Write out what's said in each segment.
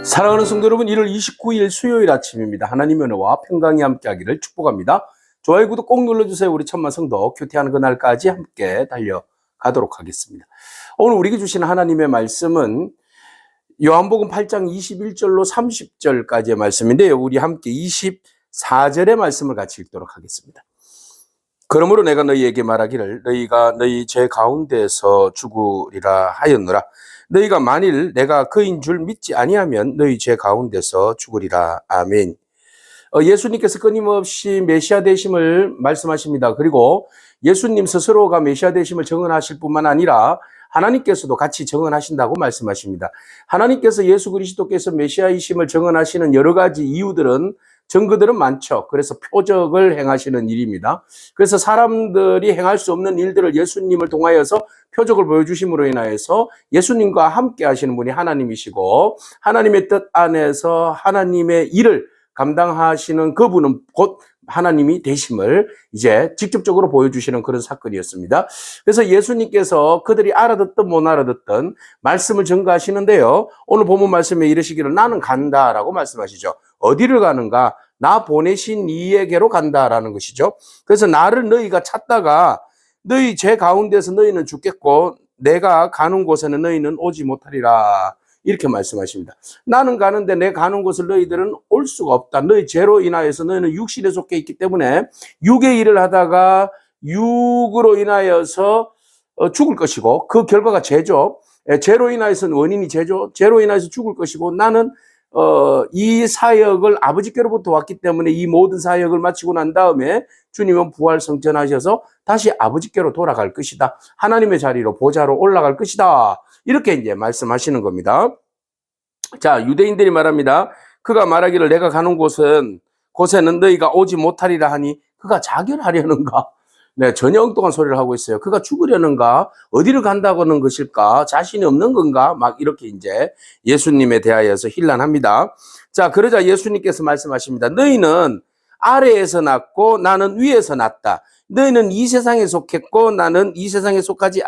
사랑하는 성도 여러분, 1월 29일 수요일 아침입니다. 하나님의 은혜와 평강이 함께하기를 축복합니다. 좋아요, 구독 꼭 눌러주세요. 우리 천만 성도 큐티하는 그날까지 함께 달려가도록 하겠습니다. 오늘 우리에게 주신 하나님의 말씀은 요한복음 8장 21절로 30절까지의 말씀인데요. 우리 함께 24절의 말씀을 같이 읽도록 하겠습니다. 그러므로 내가 너희에게 말하기를 너희가 너희 죄 가운데서 죽으리라 하였노라. 너희가 만일 내가 그인 줄 믿지 아니하면 너희 죄 가운데서 죽으리라. 아멘. 예수님께서 끊임없이 메시아 되심을 말씀하십니다. 그리고 예수님 스스로가 메시아 되심을 증언하실 뿐만 아니라 하나님께서도 같이 증언하신다고 말씀하십니다. 하나님께서 예수 그리스도께서 메시아이심을 증언하시는 여러 가지 이유들은 증거들은 많죠. 그래서 표적을 행하시는 일입니다. 그래서 사람들이 행할 수 없는 일들을 예수님을 통하여서 표적을 보여주심으로 인하여서 예수님과 함께 하시는 분이 하나님이시고 하나님의 뜻 안에서 하나님의 일을 감당하시는 그분은 곧 하나님이 되심을 이제 직접적으로 보여주시는 그런 사건이었습니다. 그래서 예수님께서 그들이 알아듣든 못 알아듣든 말씀을 전가하시는데요. 오늘 본문 말씀에 이르시기를 나는 간다라고 말씀하시죠. 어디를 가는가? 나 보내신 이에게로 간다라는 것이죠. 그래서 나를 너희가 찾다가 너희 죄 가운데서 너희는 죽겠고 내가 가는 곳에는 너희는 오지 못하리라. 이렇게 말씀하십니다. 나는 가는데 내 가는 곳을 너희들은 올 수가 없다. 너희 죄로 인하여서 너희는 육신에 속해 있기 때문에 육의 일을 하다가 육으로 인하여서 죽을 것이고 그 결과가 죄죠. 죄로 인하여서는 원인이 죄죠. 죄로 인하여서 죽을 것이고 나는 이 사역을 아버지께로부터 왔기 때문에 이 모든 사역을 마치고 난 다음에 주님은 부활 성천하셔서 다시 아버지께로 돌아갈 것이다. 하나님의 자리로 보좌로 올라갈 것이다. 이렇게 이제 말씀하시는 겁니다. 자, 유대인들이 말합니다. 그가 말하기를 내가 가는 곳에는 너희가 오지 못하리라 하니 그가 자결하려는가? 네, 전혀 엉뚱한 소리를 하고 있어요. 그가 죽으려는가? 어디를 간다고 하는 것일까? 자신이 없는 건가? 막 이렇게 이제 예수님에 대하여서 힐난합니다. 자, 그러자 예수님께서 말씀하십니다. 너희는 아래에서 났고 나는 위에서 났다. 너희는 이 세상에 속했고 나는 이 세상에 속하지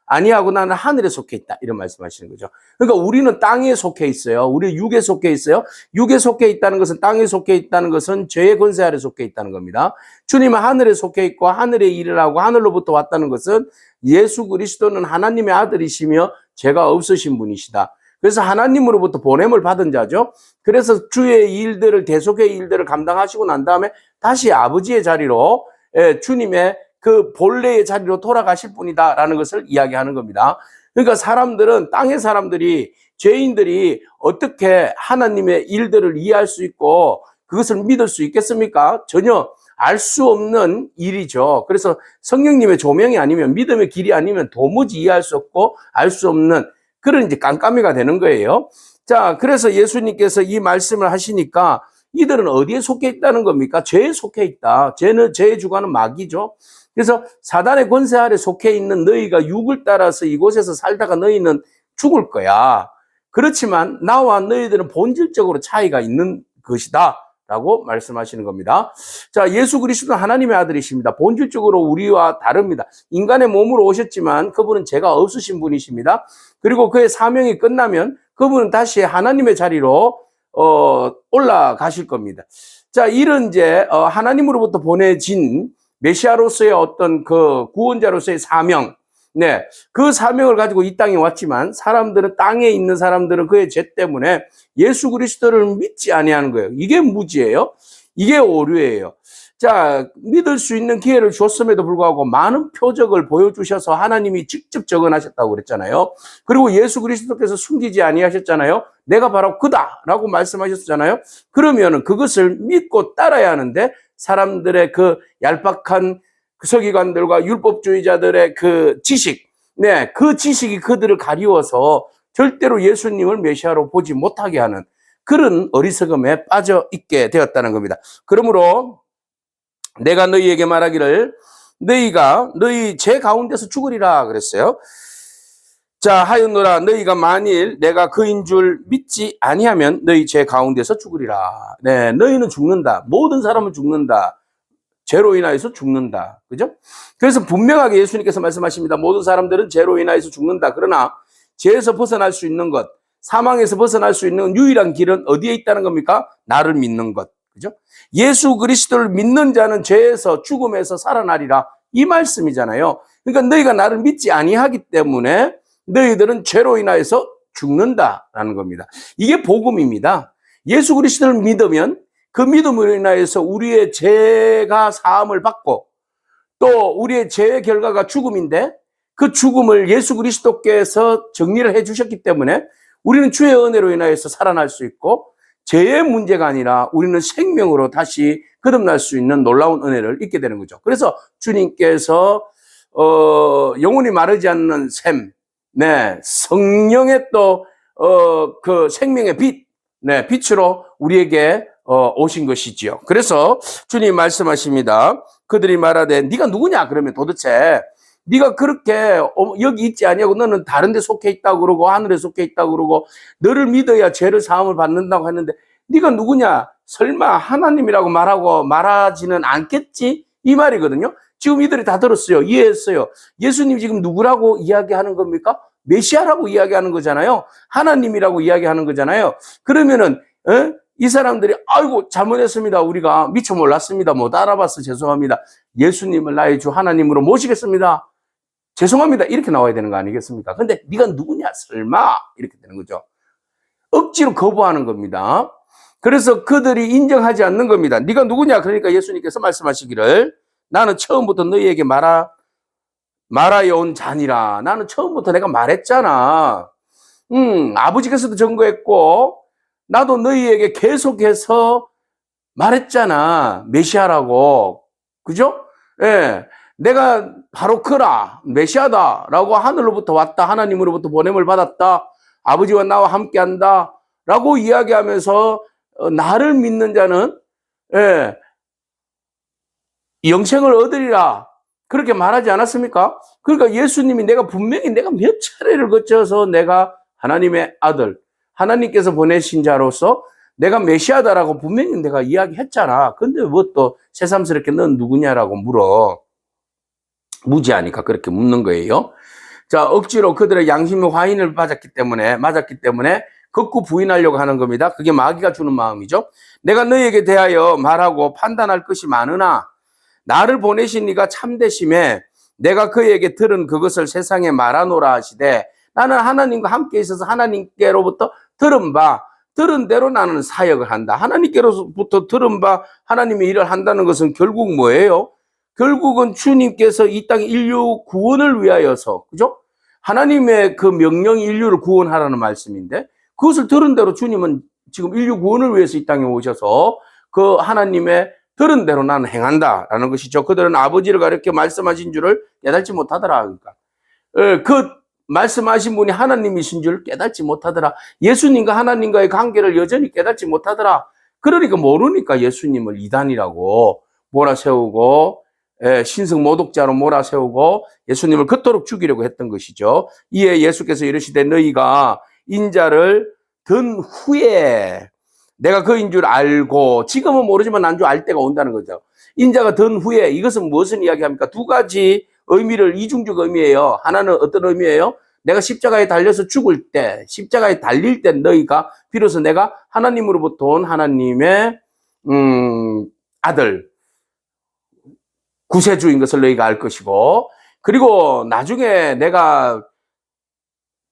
아니하고 나는 하늘에 속해 있다. 이런 말씀하시는 거죠. 그러니까 우리는 땅에 속해 있어요. 우리 육에 속해 있어요. 육에 속해 있다는 것은 땅에 속해 있다는 것은 죄의 권세 아래 속해 있다는 겁니다. 주님은 하늘에 속해 있고 하늘에 일을 하고 하늘로부터 왔다는 것은 예수 그리스도는 하나님의 아들이시며 죄가 없으신 분이시다. 그래서 하나님으로부터 보냄을 받은 자죠. 그래서 주의 일들을 대속의 일들을 감당하시고 난 다음에 다시 아버지의 자리로 주님의 그 본래의 자리로 돌아가실 분이다라는 것을 이야기하는 겁니다. 그러니까 사람들은 땅의 사람들이 죄인들이 어떻게 하나님의 일들을 이해할 수 있고 그것을 믿을 수 있겠습니까? 전혀 알 수 없는 일이죠. 그래서 성령님의 조명이 아니면 믿음의 길이 아니면 도무지 이해할 수 없고 알 수 없는 그런 이제 깜깜이가 되는 거예요. 자, 그래서 예수님께서 이 말씀을 하시니까 이들은 어디에 속해 있다는 겁니까? 죄에 속해 있다. 죄의 주관은 마귀죠. 그래서 사단의 권세 아래 속해 있는 너희가 육을 따라서 이곳에서 살다가 너희는 죽을 거야. 그렇지만 나와 너희들은 본질적으로 차이가 있는 것이다 라고 말씀하시는 겁니다. 자, 예수 그리스도는 하나님의 아들이십니다. 본질적으로 우리와 다릅니다. 인간의 몸으로 오셨지만 그분은 죄가 없으신 분이십니다. 그리고 그의 사명이 끝나면 그분은 다시 하나님의 자리로 올라가실 겁니다. 자, 이런 이제 하나님으로부터 보내진 메시아로서의 어떤 그 구원자로서의 사명, 네, 그 사명을 가지고 이 땅에 왔지만 사람들은 땅에 있는 사람들은 그의 죄 때문에 예수 그리스도를 믿지 아니하는 거예요. 이게 무지예요. 이게 오류예요. 자, 믿을 수 있는 기회를 줬음에도 불구하고 많은 표적을 보여주셔서 하나님이 직접 적언하셨다고 그랬잖아요. 그리고 예수 그리스도께서 숨기지 아니하셨잖아요. 내가 바로 그다라고 말씀하셨잖아요. 그러면은 그것을 믿고 따라야 하는데 사람들의 그 얄팍한 서기관들과 율법주의자들의 그 지식, 네, 그 지식이 그들을 가리워서 절대로 예수님을 메시아로 보지 못하게 하는 그런 어리석음에 빠져 있게 되었다는 겁니다. 그러므로 내가 너희에게 말하기를 너희가 너희 죄 가운데서 죽으리라 그랬어요. 자, 하였노라. 너희가 만일 내가 그인 줄 믿지 아니하면 너희 죄 가운데서 죽으리라. 네, 너희는 죽는다. 모든 사람은 죽는다. 죄로 인하여서 죽는다. 그죠? 그래서 분명하게 예수님께서 말씀하십니다. 모든 사람들은 죄로 인하여서 죽는다. 그러나 죄에서 벗어날 수 있는 것, 사망에서 벗어날 수 있는 유일한 길은 어디에 있다는 겁니까? 나를 믿는 것. 그죠? 예수 그리스도를 믿는 자는 죄에서 죽음에서 살아나리라. 이 말씀이잖아요. 그러니까 너희가 나를 믿지 아니하기 때문에 너희들은 죄로 인하여서 죽는다라는 겁니다. 이게 복음입니다. 예수 그리스도를 믿으면 그 믿음으로 인하여서 우리의 죄가 사함을 받고 또 우리의 죄의 결과가 죽음인데 그 죽음을 예수 그리스도께서 정리를 해 주셨기 때문에 우리는 주의 은혜로 인하여서 살아날 수 있고 죄의 문제가 아니라 우리는 생명으로 다시 거듭날 수 있는 놀라운 은혜를 잊게 되는 거죠. 그래서 주님께서 영원히 마르지 않는 샘, 네, 성령의 또 그 생명의 빛, 네, 빛으로 우리에게 오신 것이지요. 그래서 주님 말씀하십니다. 그들이 말하되 네가 누구냐? 그러면 도대체 네가 그렇게 여기 있지 아니하고 너는 다른 데 속해 있다고 그러고 하늘에 속해 있다고 그러고 너를 믿어야 죄를 사함을 받는다고 하는데 네가 누구냐? 설마 하나님이라고 말하지는 않겠지? 이 말이거든요. 지금 이들이 다 들었어요. 이해했어요. 예수님 지금 누구라고 이야기하는 겁니까? 메시아라고 이야기하는 거잖아요. 하나님이라고 이야기하는 거잖아요. 그러면은 이 사람들이 아이고 잘못했습니다. 우리가 미처 몰랐습니다. 못 알아봤어. 죄송합니다. 예수님을 나의 주 하나님으로 모시겠습니다. 죄송합니다. 이렇게 나와야 되는 거 아니겠습니까? 근데 네가 누구냐? 설마 이렇게 되는 거죠. 억지로 거부하는 겁니다. 그래서 그들이 인정하지 않는 겁니다. 네가 누구냐? 그러니까 예수님께서 말씀하시기를 나는 처음부터 너희에게 말하여 온 자니라. 나는 처음부터 내가 말했잖아. 아버지께서도 증거했고 나도 너희에게 계속해서 말했잖아. 메시아라고. 그죠? 예. 내가 바로 그라. 메시아다라고 하늘로부터 왔다. 하나님으로부터 보냄을 받았다. 아버지와 나와 함께 한다. 라고 이야기하면서 나를 믿는 자는 예, 영생을 얻으리라. 그렇게 말하지 않았습니까? 그러니까 예수님이 분명히 내가 몇 차례를 거쳐서 내가 하나님의 아들, 하나님께서 보내신 자로서 내가 메시아다라고 분명히 내가 이야기했잖아. 근데 뭐 또 새삼스럽게 넌 누구냐라고 무지하니까 그렇게 묻는 거예요. 자, 억지로 그들의 양심의 화인을 맞았기 때문에 극구 부인하려고 하는 겁니다. 그게 마귀가 주는 마음이죠. 내가 너희에게 대하여 말하고 판단할 것이 많으나 나를 보내신 이가 참되심에 내가 그에게 들은 그것을 세상에 말하노라 하시되 나는 하나님과 함께 있어서 하나님께로부터 들은 대로 나는 사역을 한다. 하나님께로부터 들은 바 하나님의 일을 한다는 것은 결국 뭐예요? 결국은 주님께서 이 땅 인류 구원을 위하여서, 그죠? 하나님의 그 명령이 인류를 구원하라는 말씀인데 그것을 들은 대로 주님은 지금 인류 구원을 위해서 이 땅에 오셔서 그 하나님의 들은 대로 나는 행한다라는 것이죠. 그들은 아버지를 가리켜 말씀하신 줄을 깨닫지 못하더라. 그러니까 그 말씀하신 분이 하나님이신 줄 깨닫지 못하더라. 예수님과 하나님과의 관계를 여전히 깨닫지 못하더라. 그러니까 모르니까 예수님을 이단이라고 몰아세우고 신성 모독자로 몰아세우고 예수님을 그토록 죽이려고 했던 것이죠. 이에 예수께서 이르시되 너희가 인자를 든 후에 내가 그인 줄 알고 지금은 모르지만 난 줄 알 때가 온다는 거죠. 인자가 든 후에 이것은 무엇을 이야기합니까? 두 가지 의미를 이중적 의미예요. 하나는 어떤 의미예요? 내가 십자가에 달려서 죽을 때, 십자가에 달릴 때 너희가 비로소 내가 하나님으로부터 온 하나님의 아들 구세주인 것을 너희가 알 것이고 그리고 나중에 내가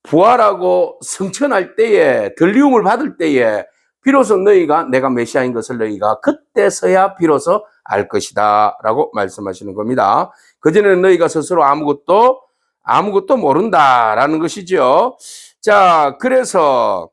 부활하고 성천할 때에 들리움을 받을 때에 비로소 너희가 내가 메시아인 것을 너희가 그때서야 비로소 알 것이다 라고 말씀하시는 겁니다. 그전에는 너희가 스스로 아무것도 모른다라는 것이죠. 자, 그래서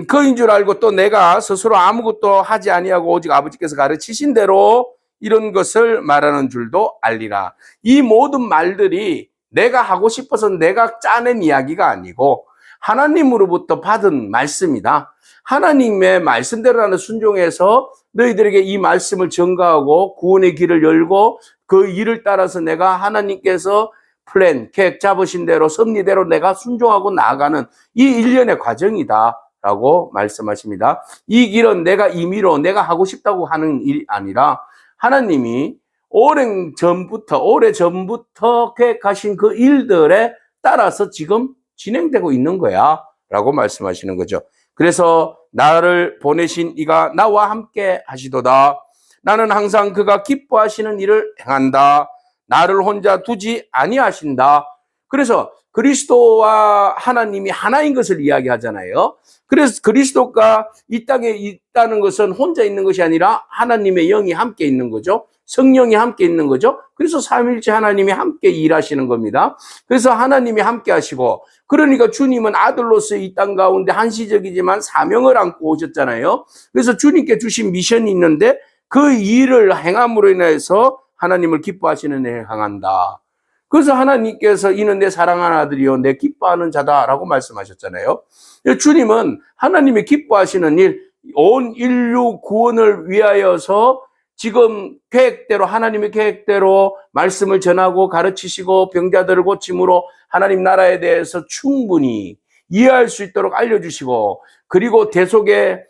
그인 줄 알고 또 내가 스스로 아무것도 하지 아니하고 오직 아버지께서 가르치신 대로 이런 것을 말하는 줄도 알리라. 이 모든 말들이 내가 하고 싶어서 내가 짜낸 이야기가 아니고 하나님으로부터 받은 말씀이다. 하나님의 말씀대로 순종해서 너희들에게 이 말씀을 전가하고 구원의 길을 열고 그 일을 따라서 내가 하나님께서 계획 잡으신 대로 섭리대로 내가 순종하고 나아가는 이 일련의 과정이다 라고 말씀하십니다. 이 길은 내가 임의로 내가 하고 싶다고 하는 일이 아니라 하나님이 오래전부터 계획하신 그 일들에 따라서 지금 진행되고 있는 거야 라고 말씀하시는 거죠. 그래서 나를 보내신 이가 나와 함께 하시도다. 나는 항상 그가 기뻐하시는 일을 행한다. 나를 혼자 두지 아니하신다. 그래서 그리스도와 하나님이 하나인 것을 이야기하잖아요. 그래서 그리스도가 이 땅에 있다는 것은 혼자 있는 것이 아니라 하나님의 영이 함께 있는 거죠. 성령이 함께 있는 거죠. 그래서 삼위일체 하나님이 함께 일하시는 겁니다. 그래서 하나님이 함께 하시고, 그러니까 주님은 아들로서 이 땅 가운데 한시적이지만 사명을 안고 오셨잖아요. 그래서 주님께 주신 미션이 있는데 그 일을 행함으로 인해서 하나님을 기뻐하시는 일을 행한다. 그래서 하나님께서 이는 내 사랑하는 아들이요 내 기뻐하는 자다라고 말씀하셨잖아요. 주님은 하나님이 기뻐하시는 일, 온 인류 구원을 위하여서 지금 계획대로, 하나님의 계획대로 말씀을 전하고 가르치시고 병자들을 고침으로 하나님 나라에 대해서 충분히 이해할 수 있도록 알려주시고, 그리고 대속의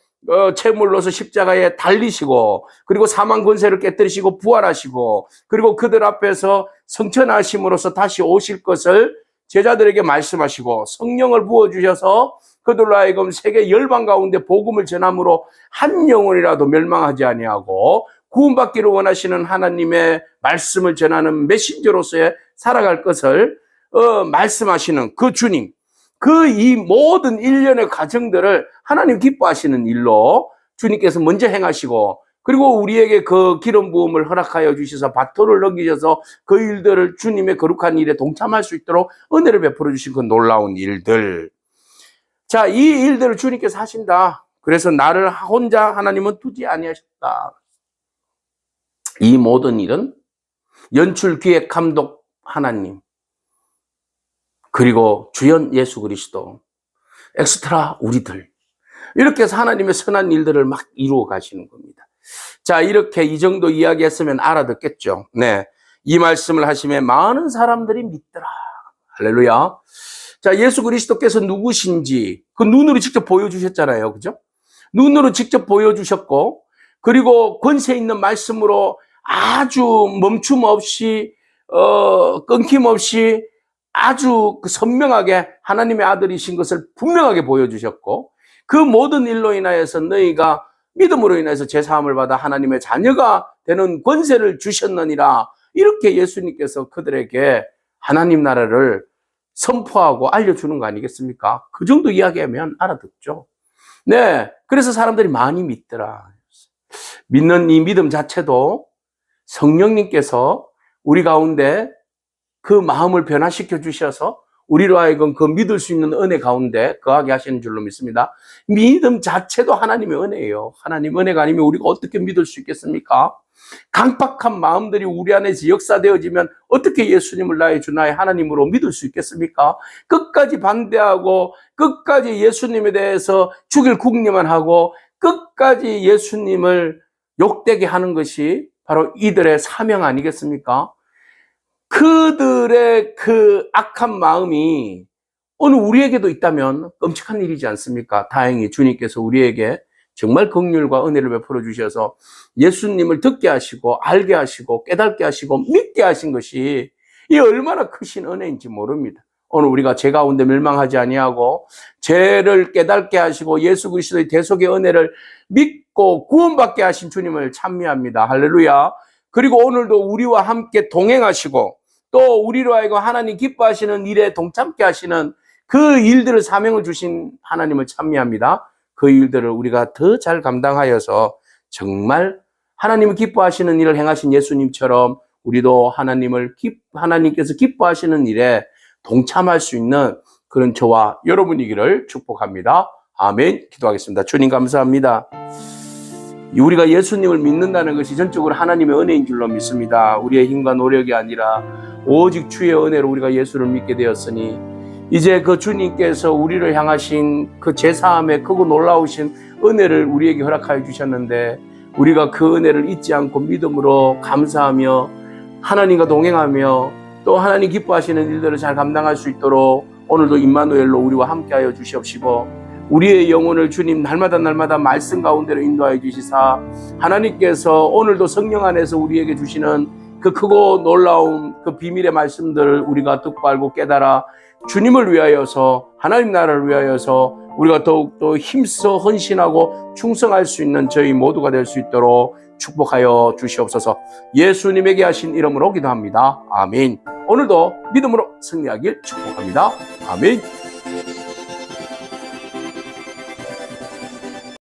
제물로서 십자가에 달리시고, 그리고 사망 권세를 깨뜨리시고 부활하시고, 그리고 그들 앞에서 성천하심으로써 다시 오실 것을 제자들에게 말씀하시고, 성령을 부어주셔서 그들로 하여금 세계 열방 가운데 복음을 전함으로 한 영혼이라도 멸망하지 아니하고 구원받기를 원하시는 하나님의 말씀을 전하는 메신저로서의 살아갈 것을 말씀하시는 그 주님, 그 이 모든 일련의 과정들을 하나님 기뻐하시는 일로 주님께서 먼저 행하시고, 그리고 우리에게 그 기름 부음을 허락하여 주셔서 바토를 넘기셔서 그 일들을 주님의 거룩한 일에 동참할 수 있도록 은혜를 베풀어 주신 그 놀라운 일들. 자, 이 일들을 주님께서 하신다. 그래서 나를 혼자 하나님은 두지 아니하셨다. 이 모든 일은 연출, 기획, 감독 하나님, 그리고 주연 예수 그리스도, 엑스트라 우리들, 이렇게 해서 하나님의 선한 일들을 막 이루어 가시는 겁니다. 자, 이렇게 이 정도 이야기했으면 알아듣겠죠. 네, 이 말씀을 하시면 많은 사람들이 믿더라. 할렐루야. 자, 예수 그리스도께서 누구신지 그 눈으로 직접 보여주셨잖아요. 그죠? 눈으로 직접 보여주셨고, 그리고 권세 있는 말씀으로 아주 멈춤 없이 끊김없이 아주 선명하게 하나님의 아들이신 것을 분명하게 보여주셨고, 그 모든 일로 인하여서 너희가 믿음으로 인해서 제사함을 받아 하나님의 자녀가 되는 권세를 주셨느니라. 이렇게 예수님께서 그들에게 하나님 나라를 선포하고 알려주는 거 아니겠습니까? 그 정도 이야기하면 알아듣죠. 네, 그래서 사람들이 많이 믿더라. 믿는 이 믿음 자체도 성령님께서 우리 가운데 그 마음을 변화시켜 주셔서 우리로 하여금 그 믿을 수 있는 은혜 가운데 거하게 하시는 줄로 믿습니다. 믿음 자체도 하나님의 은혜예요. 하나님 은혜가 아니면 우리가 어떻게 믿을 수 있겠습니까? 강팍한 마음들이 우리 안에서 역사되어지면 어떻게 예수님을 나의 주 나의 하나님으로 믿을 수 있겠습니까? 끝까지 반대하고 끝까지 예수님에 대해서 죽일 궁리만 하고 끝까지 예수님을 욕되게 하는 것이 바로 이들의 사명 아니겠습니까? 그들의 그 악한 마음이 오늘 우리에게도 있다면 끔찍한 일이지 않습니까? 다행히 주님께서 우리에게 정말 긍휼과 은혜를 베풀어 주셔서 예수님을 듣게 하시고 알게 하시고 깨닫게 하시고 믿게 하신 것이 이 얼마나 크신 은혜인지 모릅니다. 오늘 우리가 죄 가운데 멸망하지 아니하고 죄를 깨닫게 하시고 예수 그리스도의 대속의 은혜를 믿고 구원받게 하신 주님을 찬미합니다. 할렐루야. 그리고 오늘도 우리와 함께 동행하시고 또 우리로 하여금 하나님 기뻐하시는 일에 동참케 하시는 그 일들을 사명을 주신 하나님을 찬미합니다. 그 일들을 우리가 더 잘 감당하여서 정말 하나님을 기뻐하시는 일을 행하신 예수님처럼 우리도 하나님께서 기뻐하시는 일에 동참할 수 있는 그런 저와 여러분이기를 축복합니다. 아멘. 기도하겠습니다. 주님 감사합니다. 우리가 예수님을 믿는다는 것이 전적으로 하나님의 은혜인 줄로 믿습니다. 우리의 힘과 노력이 아니라 오직 주의 은혜로 우리가 예수를 믿게 되었으니 이제 그 주님께서 우리를 향하신 그 제사함의 크고 놀라우신 은혜를 우리에게 허락하여 주셨는데 우리가 그 은혜를 잊지 않고 믿음으로 감사하며 하나님과 동행하며 또 하나님 기뻐하시는 일들을 잘 감당할 수 있도록 오늘도 임마누엘로 우리와 함께하여 주시옵시고 우리의 영혼을 주님 날마다 말씀 가운데로 인도하여 주시사 하나님께서 오늘도 성령 안에서 우리에게 주시는 그 크고 놀라운 그 비밀의 말씀들을 우리가 듣고 알고 깨달아 주님을 위하여서, 하나님 나라를 위하여서 우리가 더욱더 힘써 헌신하고 충성할 수 있는 저희 모두가 될 수 있도록 축복하여 주시옵소서. 예수님에게 하신 이름으로 기도합니다. 아멘. 오늘도 믿음으로 승리하길 축복합니다. 아멘.